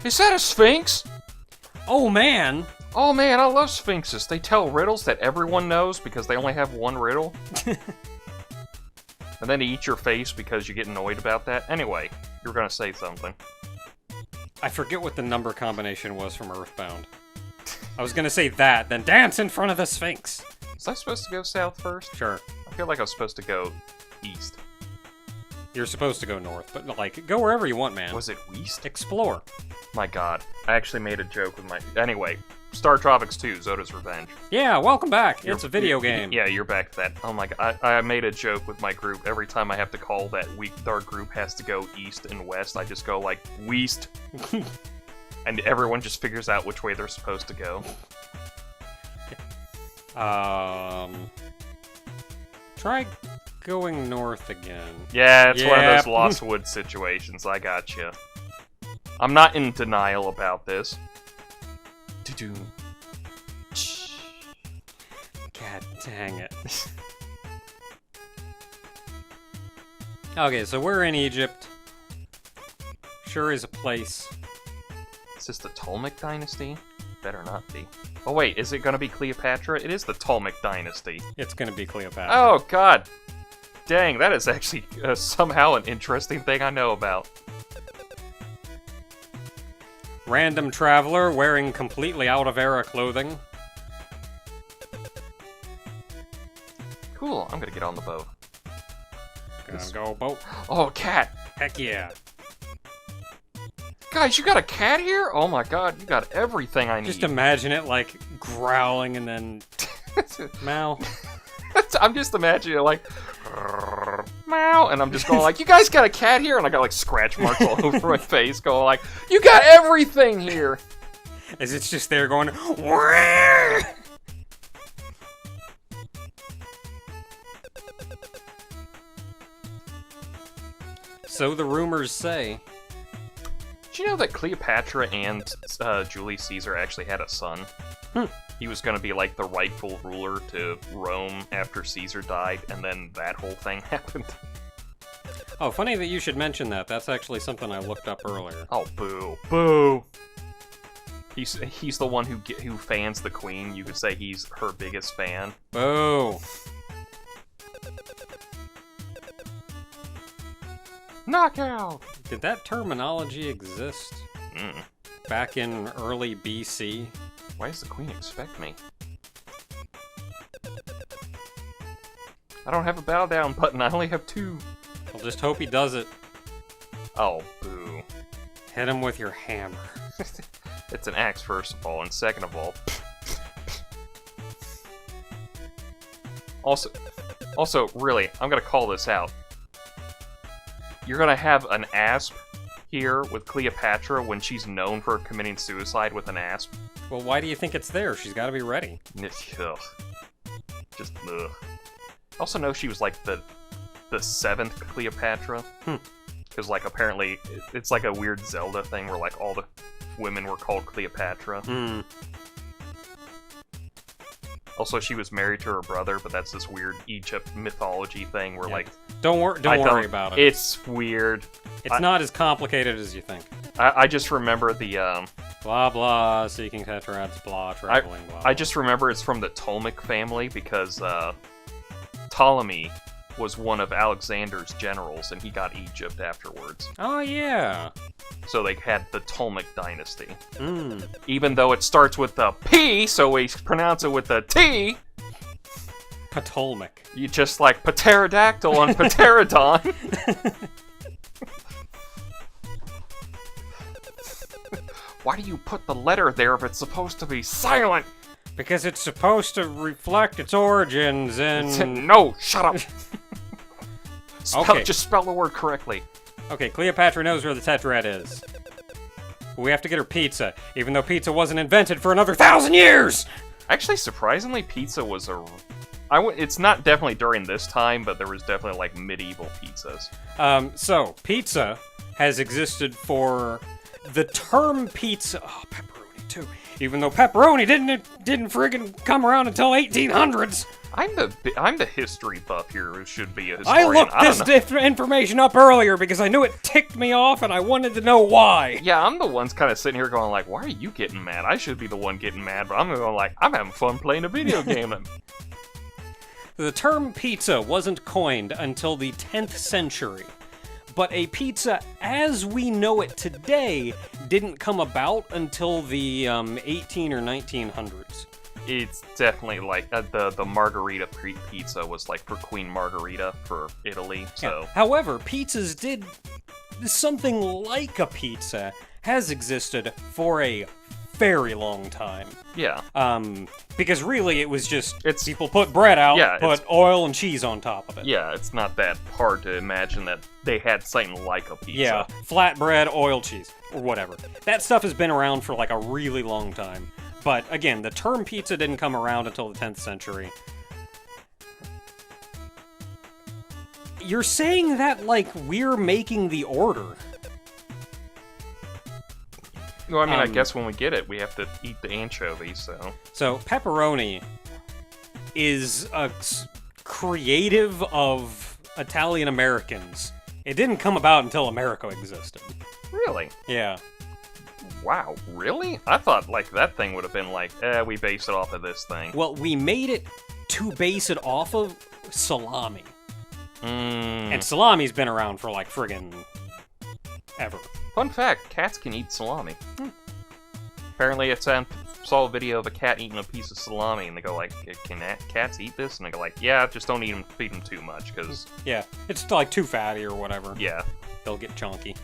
Is that a sphinx? Oh, man! Oh man, I love sphinxes. They tell riddles that everyone knows because they only have one riddle. And then they eat your face because you get annoyed about that. Anyway, you were gonna say something. I forget what the number combination was from Earthbound. I was gonna say that, then dance in front of the Sphinx! Was I supposed to go south first? Sure. I feel like I was supposed to go east. You're supposed to go north, but, like, go wherever you want, man. Was it east? Explore. My god. I actually made a joke with my... Anyway, StarTropics 2, Zoda's Revenge. Yeah, welcome back. It's a video game. Yeah, you're back to that. Oh my god. I made a joke with my group. Every time I have to call that our group has to go east and west, I just go like, Weast. And everyone just figures out which way they're supposed to go. Try going north again. Yeah, it's one of those Lost Woods situations. I gotcha. I'm not in denial about this. God dang it. Okay, so we're in Egypt. Sure is a place. Is this the Ptolemaic dynasty? Better not be. Oh wait, is it gonna be Cleopatra? It is the Ptolemaic dynasty. It's gonna be Cleopatra. Oh god! Dang, that is actually somehow an interesting thing I know about. Random traveler wearing completely out-of-era clothing. Cool, I'm gonna get on the boat. Gonna go boat. Oh, a cat! Heck yeah. Guys, you got a cat here? Oh my god, you got everything I need. Just imagine it, like, growling and then... meow. I'm just imagining it like... meow, and I'm just going like, you guys got a cat here? And I got like scratch marks all over my face going like, you got everything here! As it's just there going... Wah! So the rumors say... Did you know that Cleopatra and Julius Caesar actually had a son? He was going to be like the rightful ruler to Rome after Caesar died, and then that whole thing happened. Oh, funny that you should mention that. That's actually something I looked up earlier. Oh, boo. Boo! He's the one who fans the queen. You could say he's her biggest fan. Boo! Knockout! Did that terminology exist? Back in early BC? Why does the queen expect me? I don't have a bow down button, I only have 2. I'll just hope he does it. Oh, boo. Hit him with your hammer. It's an axe, first of all, and second of all... Also, really, I'm gonna call this out. You're gonna have an asp here with Cleopatra when she's known for committing suicide with an asp? Well, why do you think it's there? She's gotta be ready. Ugh. Just, ugh. I also know she was, like, the 7th Cleopatra. Because, like, apparently, it's like a weird Zelda thing where, like, all the women were called Cleopatra. Also, she was married to her brother, but that's this weird Egypt mythology thing where, like... Don't worry about it. It's weird. It's not as complicated as you think. I just remember the, Blah, blah, seeking tetrads, blah, traveling, blah. I just remember it's from the Ptolemaic family because, Ptolemy was one of Alexander's generals, and he got Egypt afterwards. Oh, yeah. So they had the Ptolemaic dynasty. Even though it starts with the P, so we pronounce it with the T. Ptolemaic. You just like pterodactyl on pterodon. Why do you put the letter there if it's supposed to be silent? Because it's supposed to reflect its origins in... No, shut up. Okay. Just spell the word correctly. Okay, Cleopatra knows where the tetrad is. We have to get her pizza, even though pizza wasn't invented for another 1,000 years! Actually, surprisingly, pizza was it's not definitely during this time, but there was definitely, like, medieval pizzas. So, pizza has existed for... The term pizza... Oh, pepperoni, too. even though pepperoni didn't friggin' come around until 1800s. I'm the history buff here who should be a historian. I looked this information up earlier because I knew it ticked me off and I wanted to know why. Yeah, I'm the one's kind of sitting here going like, why are you getting mad? I should be the one getting mad, but I'm going like, I'm having fun playing a video game. The term pizza wasn't coined until the 10th century, but a pizza as we know it today didn't come about until the 18 or 1900s. It's definitely like the margarita pizza was like for Queen Margarita for Italy. So, yeah. However, pizzas did something like a pizza has existed for a very long time. Yeah. Because really it was just people put bread out, put oil and cheese on top of it. Yeah, it's not that hard to imagine that they had something like a pizza. Yeah, flatbread, oil, cheese, or whatever. That stuff has been around for like a really long time. But again, the term pizza didn't come around until the 10th century. You're saying that like we're making the order. Well, I mean, I guess when we get it, we have to eat the anchovies, so... So, pepperoni is a creative of Italian Americans. It didn't come about until America existed. Really? Yeah. Wow, really? I thought, like, that thing would have been like, we base it off of this thing. Well, we made it to base it off of salami. And salami's been around for, like, friggin' ever. Fun fact, cats can eat salami. Apparently, saw a video of a cat eating a piece of salami, and they go like, can cats eat this? And they go like, yeah, just don't feed them too much, because... Yeah, it's like too fatty or whatever. Yeah. They'll get chunky.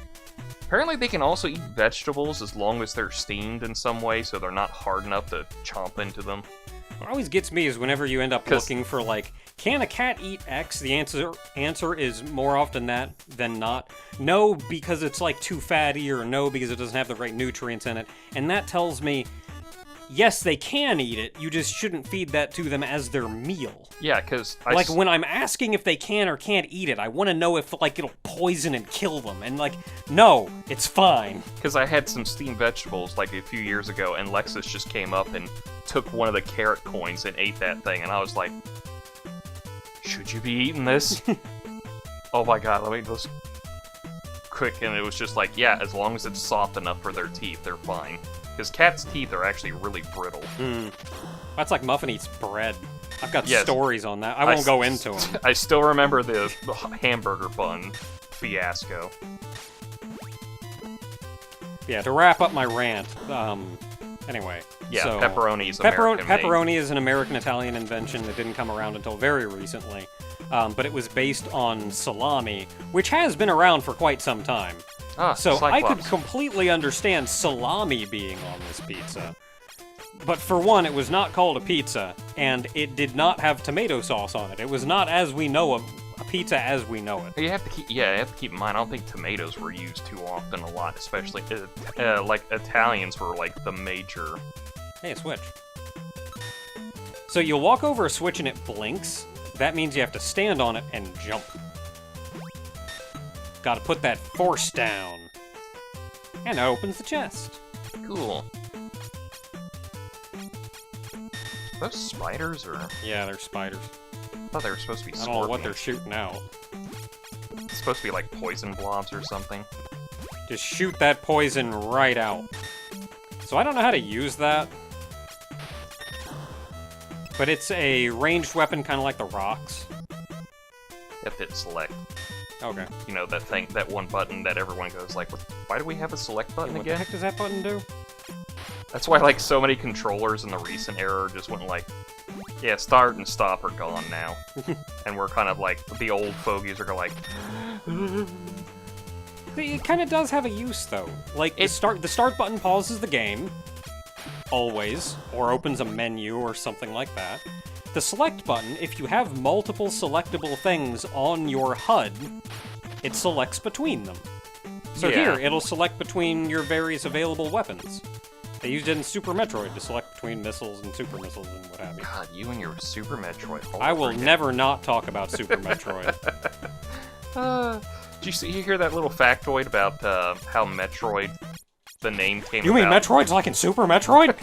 Apparently they can also eat vegetables as long as they're steamed in some way, so they're not hard enough to chomp into them. What always gets me is whenever you end up looking for, like, can a cat eat X? The answer is more often than not, no, because it's, like, too fatty, or no, because it doesn't have the right nutrients in it. And that tells me, yes, they can eat it, you just shouldn't feed that to them as their meal. Yeah, because... Like, when I'm asking if they can or can't eat it, I want to know if, like, it'll poison and kill them. And, like, no, it's fine. Because I had some steamed vegetables, like, a few years ago, and Lexus just came up and took one of the carrot coins and ate that thing, and I was like, should you be eating this? Oh my god, let me just... Quick, and it was just like, yeah, as long as it's soft enough for their teeth, they're fine. Because cats' teeth are actually really brittle. That's like Muffin eats bread. I've got stories on that. I won't go into them. I still remember the hamburger bun fiasco. Yeah, to wrap up my rant, anyway. Yeah, so, pepperoni is American Pepperoni is an American-Italian invention that didn't come around until very recently. But it was based on salami, which has been around for quite some time. So Cyclops. I could completely understand salami being on this pizza. But for one, it was not called a pizza, and it did not have tomato sauce on it. It was not as we know a pizza as we know it. You have to keep in mind, I don't think tomatoes were used too often a lot, especially, like, Italians were, like, the major... Hey, a switch. So you'll walk over a switch and it blinks. That means you have to stand on it and jump. Gotta put that force down. And that opens the chest. Cool. Are those spiders, or...? Yeah, they're spiders. I thought they were supposed to be I scorpions. don't know what they're shooting out. It's supposed to be like poison blobs or something. Just shoot that poison right out. So I don't know how to use that. But it's a ranged weapon, kind of like the rocks. You have to hit select. Okay. You know, that thing, that one button that everyone goes like, why do we have a select button What again? the heck does that button do? That's why, like, so many controllers in the recent era just went like, yeah, start and stop are gone now. And we're kind of like, the old fogies are like... It kind of does have a use, though. Like, the start button pauses the game, always, or opens a menu or something like that. The select button, if you have multiple selectable things on your HUD, it selects between them. So here, it'll select between your various available weapons. They used it in Super Metroid to select between missiles and super missiles and what have you. God, you and your Super Metroid. I will never not talk about Super Metroid. Did you hear that little factoid about how Metroid the name came You mean about. Metroid's like in Super Metroid?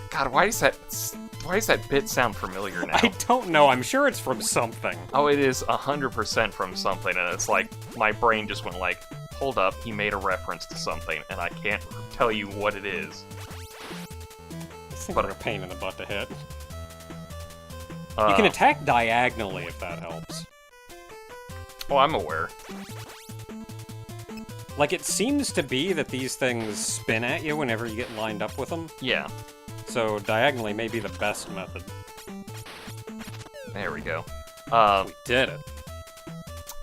God, why does that bit sound familiar now? I don't know. I'm sure it's from something. Oh, it is 100% from something, and it's like, my brain just went like, hold up, he made a reference to something, and I can't tell you what it is. These things are a pain in the butt to hit. Uh, You can attack diagonally if that helps. Oh, I'm aware. Like, it seems to be that these things spin at you whenever you get lined up with them. Yeah, So diagonally may be the best method. there we go. We did it.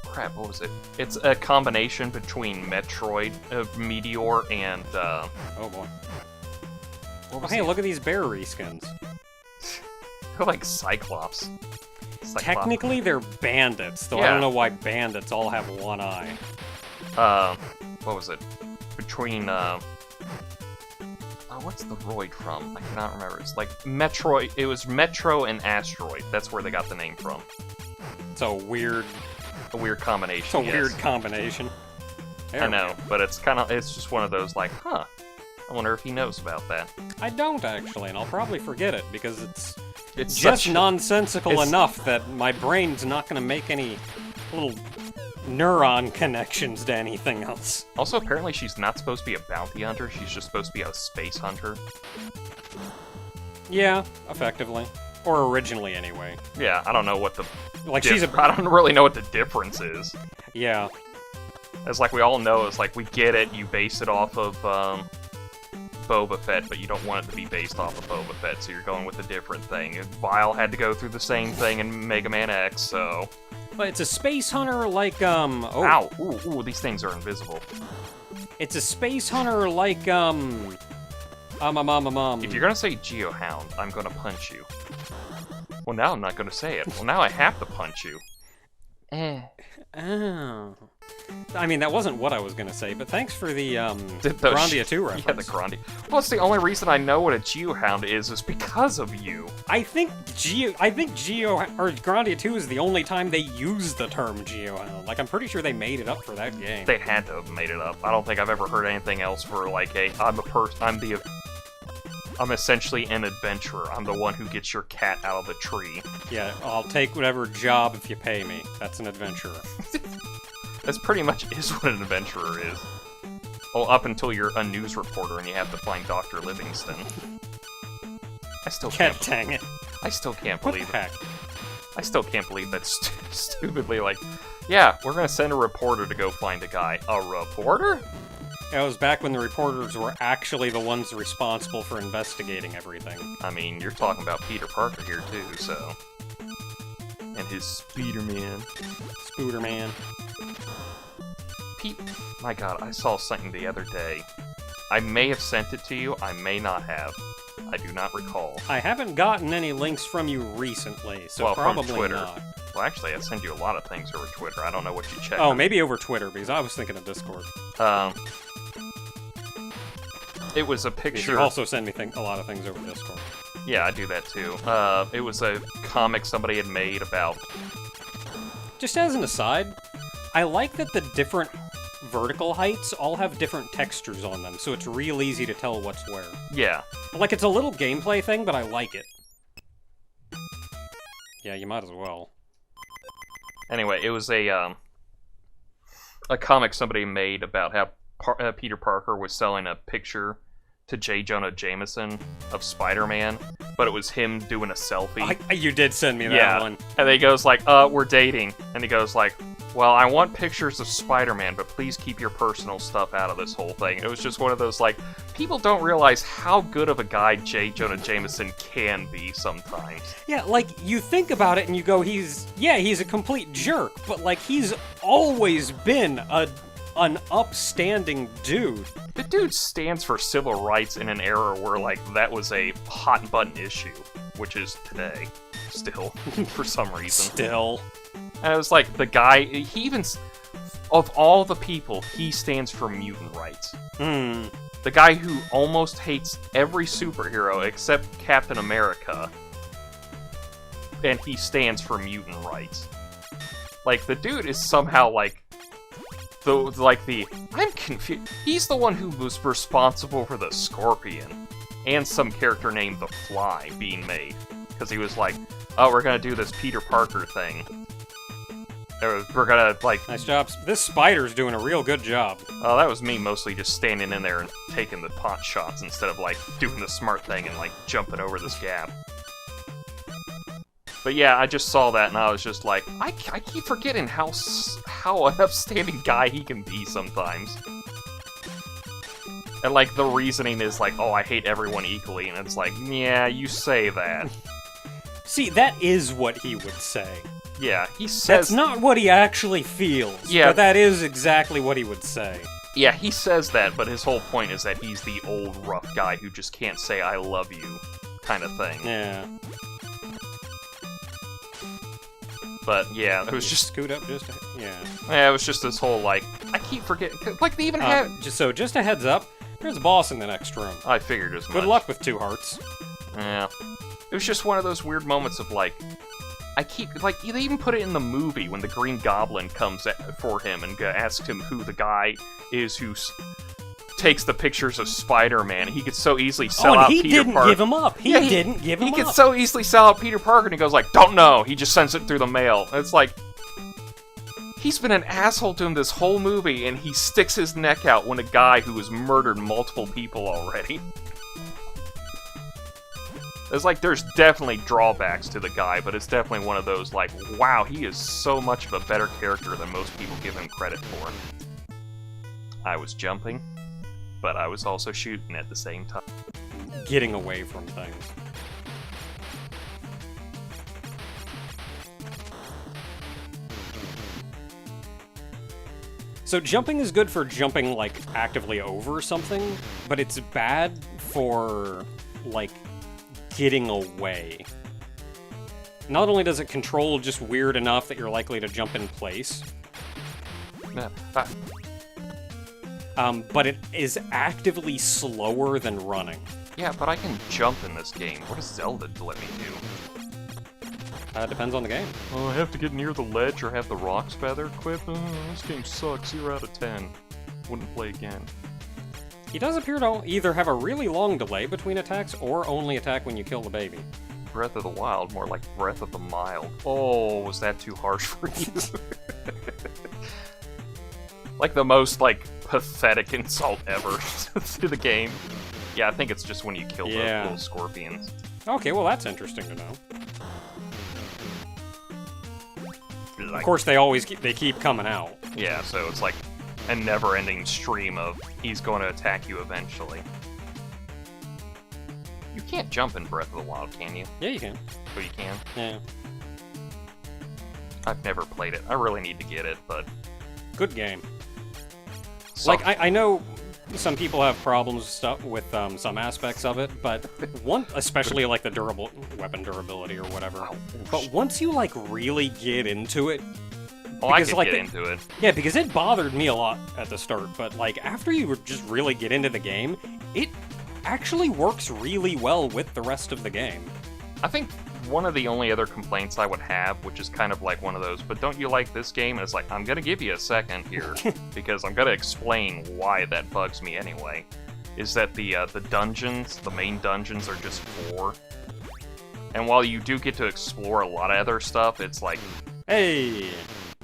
Crap, what was it? It's a combination between Metroid, Meteor, and, Oh boy. what Oh, was hey, it? look at these bear reskins. They're like Cyclops. Technically, they're bandits, though I Yeah. don't know why bandits all have one eye. What was it? Between, what's the Roid from? I cannot remember. It's like Metroid. It was Metro and Asteroid. That's where they got the name from. It's a weird, combination. it's a yes. weird combination. There I we know, go. but it's just one of those like, huh? I wonder if he knows about that. I don't actually, and I'll probably forget it because it's It's just such- nonsensical it's- enough that my brain's not going to make any little neuron connections to anything else. Also, apparently, she's not supposed to be a bounty hunter. She's just supposed to be a space hunter. Yeah, effectively. Or originally, anyway. Yeah, I don't know what the. Like, she's a... I don't really know what the difference is. Yeah. It's like we all know. It's like we get it. You base it off of Boba Fett, but you don't want it to be based off of Boba Fett, so you're going with a different thing. And Vile had to go through the same thing in Mega Man X, so. But it's a space hunter like, oh. Ow! Ooh, these things are invisible. It's a space hunter like, If you're gonna say Geohound, I'm gonna punch you. Well, now I'm not gonna say it. Well, now I have to punch you. Oh. I mean, that wasn't what I was gonna say, but thanks for the, The Grandia 2 reference. Yeah, the Grandia. Well, it's the only reason I know what a Geohound is because of you. I think Grandia 2 is the only time they use the term Geohound. Like, I'm pretty sure they made it up for that game. They had to have made it up. I don't think I've ever heard anything else for like I'm essentially an adventurer. I'm the one who gets your cat out of the tree. Yeah, I'll take whatever job if you pay me. That's an adventurer. That's pretty much is what an adventurer is. Well, up until you're a news reporter and you have to find Dr. Livingston. I still can't. Dang it. I still can't What believe the it. heck? I still can't believe that stupidly like, yeah, we're gonna send a reporter to go find a guy. A reporter? It was back when the reporters were actually the ones responsible for investigating everything. I mean, you're talking about Peter Parker here too, so. And his Spider-Man. Spooderman. My god, I saw something the other day. I may have sent it to you, I may not have. I do not recall. I haven't gotten any links from you recently, so Well, from probably Twitter. not. Well, actually, I send you a lot of things over Twitter. I don't know what you check. Oh, maybe over Twitter, because I was thinking of Discord. It was a Because picture. you also send me a lot of things over Discord. Yeah, I do that too. It was a comic somebody had made about. Just as an aside, I like that the different vertical heights all have different textures on them, so it's real easy to tell what's where. Yeah. Like, it's a little gameplay thing, but I like it. Yeah, you might as well. Anyway, it was a comic somebody made about how Peter Parker was selling a picture to J. Jonah Jameson of Spider-Man, but it was him doing a selfie. You did send me that Yeah. one. And he goes like, we're dating. And he goes like, well, I want pictures of Spider-Man, but please keep your personal stuff out of this whole thing. And it was just one of those, like, people don't realize how good of a guy J. Jonah Jameson can be sometimes. Yeah, like, you think about it and you go, he's a complete jerk, but, like, he's always been an upstanding dude. The dude stands for civil rights in an era where, like, that was a hot-button issue, which is today, still, for some reason. Still. And it was like, the guy, he even, of all the people, he stands for mutant rights. The guy who almost hates every superhero except Captain America, and he stands for mutant rights. Like, the dude is somehow, like, I'm confused. He's the one who was responsible for the Scorpion and some character named the Fly being made, because he was like, "Oh, we're gonna do this Peter Parker thing. We're gonna like." Nice job. This spider's doing a real good job. Oh, that was me mostly just standing in there and taking the pot shots instead of like doing the smart thing and like jumping over this gap. But yeah, I just saw that and I was just like, I keep forgetting how an upstanding guy he can be sometimes. And like the reasoning is like, oh, I hate everyone equally, and it's like, yeah, you say that. See, that is what he would say. Yeah, he says... That's not what he actually feels, yeah, but that is exactly what he would say. Yeah, he says that, but his whole point is that he's the old, rough guy who just can't say, I love you, kind of thing. Yeah. But, yeah, it was just... Scoot up just... Yeah. Yeah, it was just this whole, like, I keep forgetting... Like, they even have... Just a heads up, there's a boss in the next room. I figured as much. Good luck with 2 hearts. Yeah. It was just one of those weird moments of, like... they even put it in the movie when the Green Goblin comes for him and asks him who the guy is who takes the pictures of Spider-Man. He could so easily sell out Peter Parker. He didn't give him up. He didn't give him up. He could so easily sell out Peter Parker, and he goes like, don't know. He just sends it through the mail. And it's like, he's been an asshole to him this whole movie, and he sticks his neck out when a guy who has murdered multiple people already. It's like, there's definitely drawbacks to the guy, but it's definitely one of those, like, wow, he is so much of a better character than most people give him credit for. I was jumping, but I was also shooting at the same time. Getting away from things. So jumping is good for jumping, like, actively over something, but it's bad for, like, getting away. Not only does it control just weird enough that you're likely to jump in place, but it is actively slower than running. Yeah, but I can jump in this game. What does Zelda let me do? Depends on the game. Oh, I have to get near the ledge or have the rocks feather equipped? This game sucks. 0 out of 10. Wouldn't play again. He does appear to either have a really long delay between attacks or only attack when you kill the baby. Breath of the Wild, more like Breath of the Mild. Oh, was that too harsh for you? Like the most, like, pathetic insult ever to the game. Yeah, I think it's just when you kill the little scorpions. Okay, well that's interesting to know. Like, of course, they keep coming out. Yeah, so it's like a never-ending stream of he's going to attack you eventually. You can't jump in Breath of the Wild, can you? Yeah, you can. Oh, you can? Yeah. I've never played it. I really need to get it, but... Good game. Like, I know some people have problems with some aspects of it, but especially like the weapon durability or whatever. But once you, like, really get into it... Oh, I could get into it. Yeah, because it bothered me a lot at the start, but, like, after you just really get into the game, it actually works really well with the rest of the game. I think one of the only other complaints I would have, which is kind of like one of those, but don't you like this game? And it's like, I'm gonna give you a second here, because I'm gonna explain why that bugs me anyway, is that the dungeons, the main dungeons, are just 4. And while you do get to explore a lot of other stuff, it's like... Hey!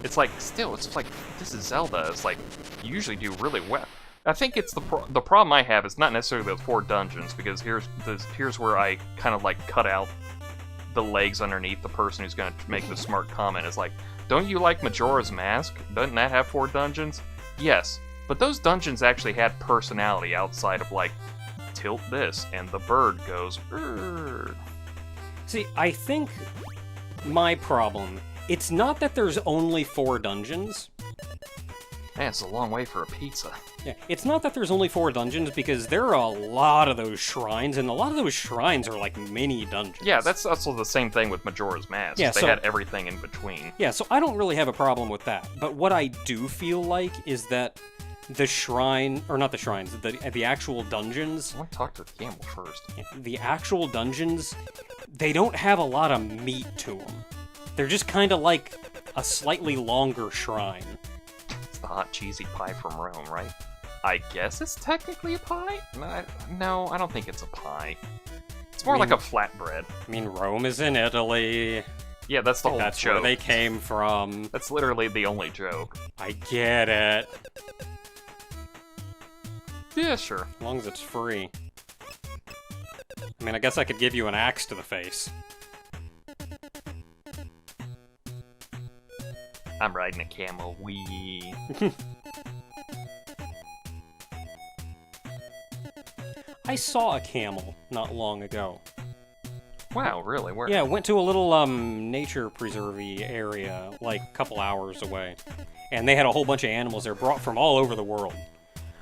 It's like, still, it's like, this is Zelda. It's like, you usually do really well. I think it's the problem I have is not necessarily the 4 dungeons, because here's where I kind of like cut out the legs underneath the person who's going to make the smart comment. It's like, don't you like Majora's Mask? Doesn't that have 4 dungeons? Yes, but those dungeons actually had personality outside of like, tilt this, and the bird goes, Urgh. See, I think my problem, it's not that there's only 4 dungeons. Man, it's a long way for a pizza. Yeah, it's not that there's only 4 dungeons, because there are a lot of those shrines, and a lot of those shrines are like mini dungeons. Yeah, that's also the same thing with Majora's Mask. Yeah, they had everything in between. Yeah, so I don't really have a problem with that. But what I do feel like is that the shrine, or not the shrines, the actual dungeons... I want to talk to the camel first. The actual dungeons, they don't have a lot of meat to them. They're just kind of like a slightly longer shrine. the hot cheesy pie from Rome, right? I guess it's technically a pie? No, I don't think it's a pie. It's more like a flatbread. I mean, Rome is in Italy. Yeah, that's the whole That's joke. where they came from. That's literally the only joke. I get it. Yeah, sure. As long as it's free. I mean, I guess I could give you an axe to the face. I'm riding a camel. Wee. I saw a camel not long ago. Wow, really? Where? Yeah, went to a little nature preserve-y area, like a couple hours away. And they had a whole bunch of animals there brought from all over the world.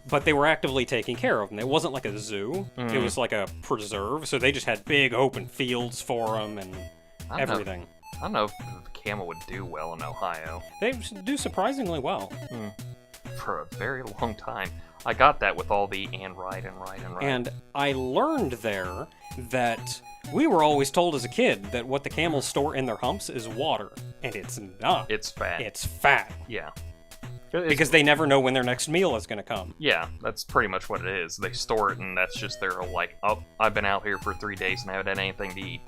But they were actively taking care of them. It wasn't like a zoo. It was like a preserve, so they just had big open fields for them and everything. I don't know if the camel would do well in Ohio. They do surprisingly well. For a very long time. I got that with all the and ride. And I learned there that we were always told as a kid that what the camels store in their humps is water. And it's not. It's fat. It's fat. Yeah. Because they never know when their next meal is going to come. Yeah, that's pretty much what it is. They store it, and that's just their whole, like, oh, I've been out here for 3 days and I haven't had anything to eat.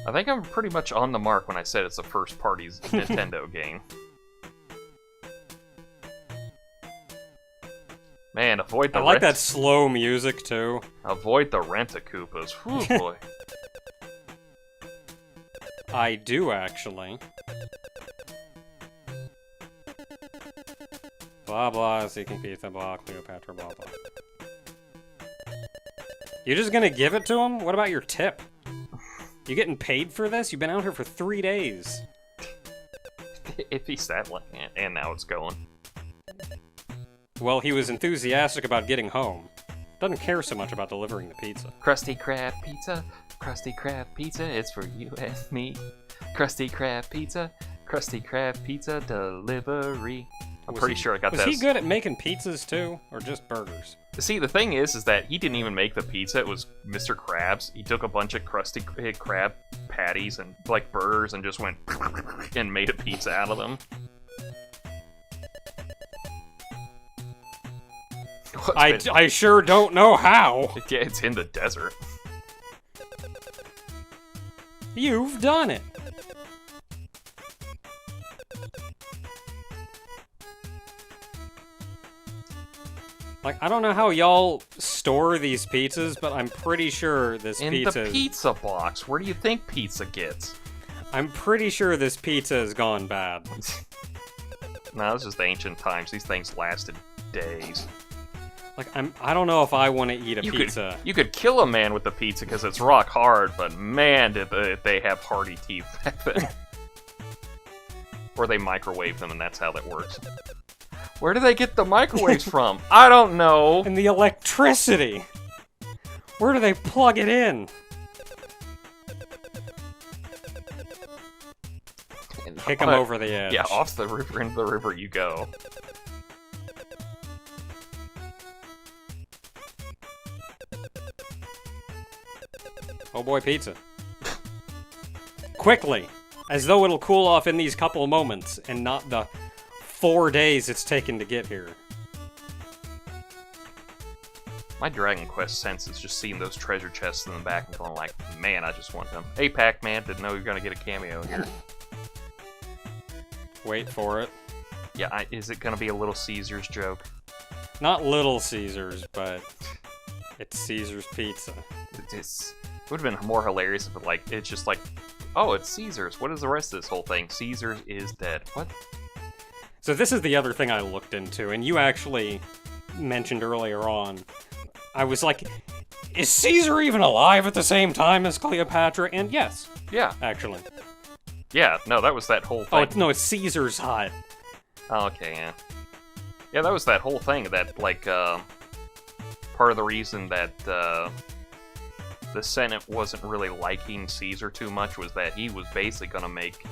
I think I'm pretty much on the mark when I said it's a first-party Nintendo game. Man, avoid the I like that slow music, too. Avoid the Rent-A-Koopas. Whew, boy. I do, actually. Blah blah, seeking pizza, blah, Cleopatra, blah blah. You're just gonna give it to him? What about your tip? You getting paid for this? You've been out here for 3 days. If he's that lucky, and now it's going. Well, he was enthusiastic about getting home. Doesn't care so much about delivering the pizza. Krusty Krab pizza, it's for you and me. Krusty Krab pizza delivery. I'm pretty sure I got that. Was he good at making pizzas too, or just burgers? See, the thing is that he didn't even make the pizza. It was Mr. Krabs. He took a bunch of Krusty Krab patties and like burgers and just went and made a pizza out of them. I sure don't know how. Yeah, it's in the desert. You've done it. Like, I don't know how y'all store these pizzas, but I'm pretty sure this pizza... In the pizza box. Where do you think pizza gets? I'm pretty sure this pizza has gone bad. No, this is the ancient times. These things lasted days. Like, I don't know if I want to eat a pizza. You could kill a man with a pizza because it's rock hard, but man, did they have hardy teeth back then. Or they microwave them, and that's how that works. Where do they get the microwaves from? I don't know. And the electricity. Where do they plug it in? Kick them over the edge. Yeah, off the river, into the river you go. Oh boy, pizza. Quickly! As though it'll cool off in these couple moments, and not the 4 days it's taken to get here. My Dragon Quest sense is just seeing those treasure chests in the back and going like, man, I just want them. Hey, Pac-Man, didn't know you were gonna get a cameo here. Wait for it. Yeah, is it gonna be a Little Caesars joke? Not Little Caesars, but it's Caesar's Pizza. It would have been more hilarious if it's just like, oh, it's Caesar's. What is the rest of this whole thing? Caesar's is dead. What? So this is the other thing I looked into, and you actually mentioned earlier on. I was like, is Caesar even alive at the same time as Cleopatra? And yes. Yeah. Actually. Yeah, no, that was that whole thing. Oh, it's Caesar's hut. Oh, okay, yeah. Yeah, that was that whole thing that, like, part of the reason that, the Senate wasn't really liking Caesar too much was that he was basically gonna make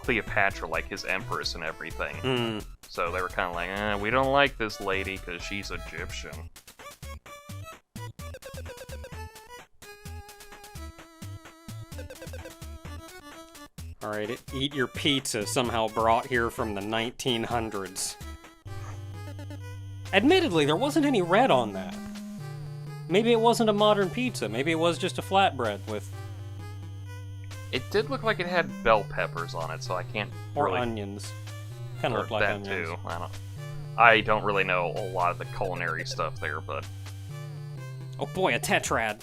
Cleopatra like his empress and everything. So they were kind of like, we don't like this lady because she's Egyptian. Alright, eat your pizza somehow brought here from the 1900s. Admittedly, there wasn't any red on that. Maybe it wasn't a modern pizza. Maybe it was just a flatbread with... It did look like it had bell peppers on it, so I can't Or really... onions. Kind of looked like that onions. too. I don't really know a lot of the culinary stuff there, but... Oh boy, a tetrad.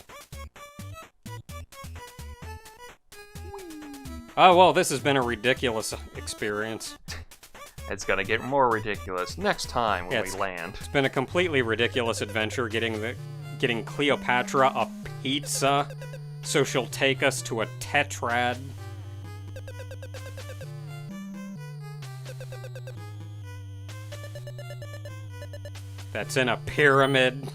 Oh well, this has been a ridiculous experience. It's gonna get more ridiculous next time when we Yes. land. It's been a completely ridiculous adventure getting Cleopatra a pizza so she'll take us to a tetrad. That's in a pyramid.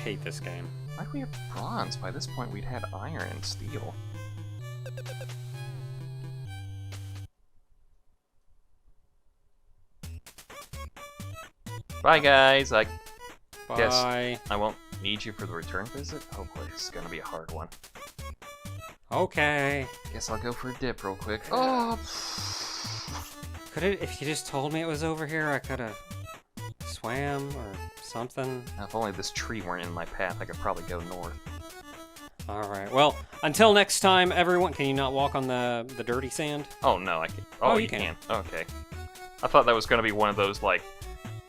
Hate this game. Why do we have bronze? By this point, we'd had iron and steel. Bye, guys. I guess Bye. I won't need you for the return visit. Hopefully, this is gonna be a hard one. Okay. Guess I'll go for a dip real quick. Oh! If you just told me it was over here, I could have swam or something. If only this tree weren't in my path, I could probably go north. Alright, well, until next time, everyone, can you not walk on the dirty sand? Oh, no, I can. Oh, Oh, you you can. can. Okay. I thought that was gonna be one of those, like,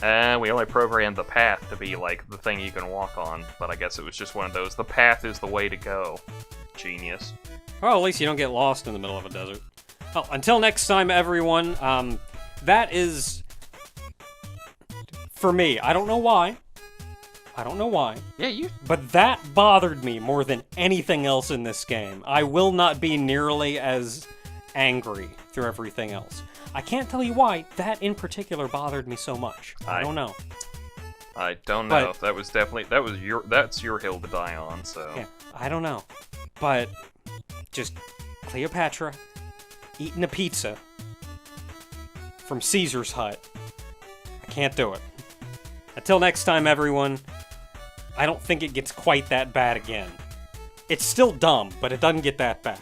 we only programmed the path to be, like, the thing you can walk on, but I guess it was just one of those, the path is the way to go. Genius. Well, at least you don't get lost in the middle of a desert. Well, until next time, everyone, that is... For me, I don't know why. I don't know why. Yeah, you... But that bothered me more than anything else in this game. I will not be nearly as angry through everything else. I can't tell you why that in particular bothered me so much. I don't know. I don't know. But- That was definitely... That's your hill to die on, so... Yeah, I don't know. But just Cleopatra eating a pizza from Caesar's hut. I can't do it. Until next time, everyone, I don't think it gets quite that bad again. It's still dumb, but it doesn't get that bad.